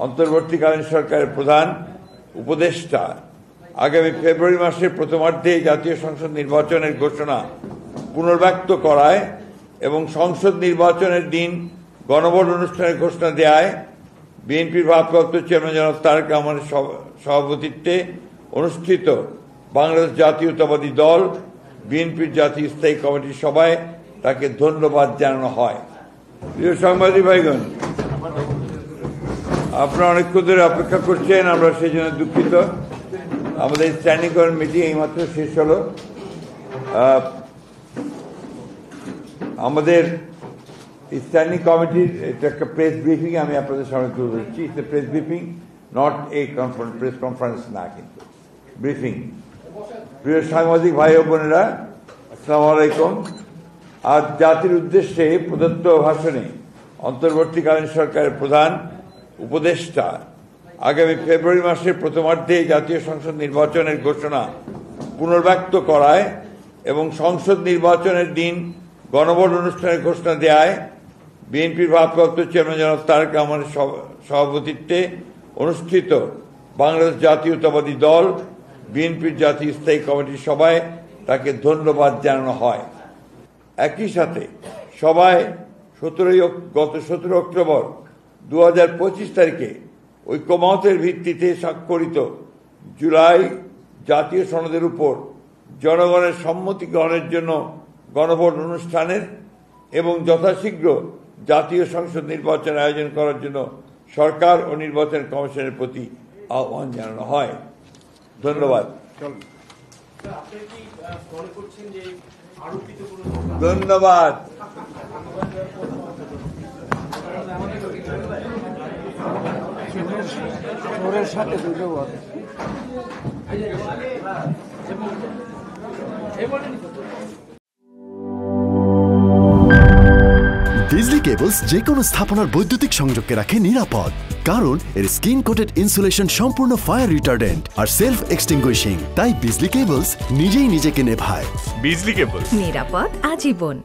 অন্তর্বর্তীকালীন সরকারের প্রধান উপদেষ্টা আগামী ফেব্রুয়ারি মাসের প্রথমার্ধে জাতীয় সংসদ নির্বাচনের ঘোষণা পুনর্ব্যক্ত করায় এবং সংসদ নির্বাচনের দিন গণভোট অনুষ্ঠানের ঘোষণা দেয় বিএনপির ভারপ্রাপ্ত চেয়ারম্যান জনাব তারেক রহমানের সভাপতিত্বে অনুষ্ঠিত বাংলাদেশ জাতীয়তাবাদী দল বিএনপির জাতীয় স্থায়ী কমিটির সভায় তাকে ধন্যবাদ জানানো হয়। প্রিয় সাংবাদিক ভাইগণ, আপনারা অনেকক্ষণ ধরে অপেক্ষা করছেন, আমরা সেই জন্য দুঃখিত। আমাদের স্ট্যান্ডিং কমিটি এইমাত্র শেষ হলো। আমাদের স্ট্যান্ডিং কমিটির এটা একটা প্রেস ব্রিফিং আমি আপনাদের সামনে তুলে ধরছি। It's a press briefing, not a press conference না, কিন্তু ব্রিফিং। প্রিয় সাংবাদিক ভাই ও বোনেরা, আসসালামু আলাইকুম। আজ জাতির উদ্দেশ্যে প্রদত্ত ভাষণে অন্তর্বর্তীকালীন সরকারের প্রধান উপদেষ্টা আগামী ফেব্রুয়ারি মাসের প্রথমার্ধে জাতীয় সংসদ নির্বাচনের ঘোষণা পুনর্ব্যক্ত করায় এবং সংসদ নির্বাচনের দিন গণভোট অনুষ্ঠানের ঘোষণা দেয় বিএনপির ভারপ্রাপ্ত চেয়ারম্যান জনাব তারেক রহমানের সভাপতিত্বে অনুষ্ঠিত বাংলাদেশ জাতীয়তাবাদী দল বিএনপির জাতীয় স্থায়ী কমিটির সভায় তাকে ধন্যবাদ জানানো হয়। একই সাথে সভায় গত 17 অক্টোবর 2025 তারিখে ঐক্যমতের ভিত্তিতে স্বাক্ষরিত জুলাই জাতীয় সনদের উপর জনগণের সম্মতি গ্রহণের জন্য গণভোট অনুষ্ঠানের এবং যথাশীঘ্র জাতীয় সংসদ নির্বাচন আয়োজন করার জন্য সরকার ও নির্বাচন কমিশনের প্রতি আহ্বান জানানো হয়। ধন্যবাদ। ধন্যবাদ। বিজলি কেবলস যে কোনো স্থাপনার বৈদ্যুতিক সংযোগকে রাখে নিরাপদ, কারণ এর স্কিন কোটেড ইনসুলেশন সম্পূর্ণ ফায়ার রিটার্ডেন্ট আর সেলফ এক্সটিংগুইশিং। তাই বিজলি কেবলস নিজেই নিজেকে নেভায়। বিজলি কেবলস, নিরাপদ আজীবন।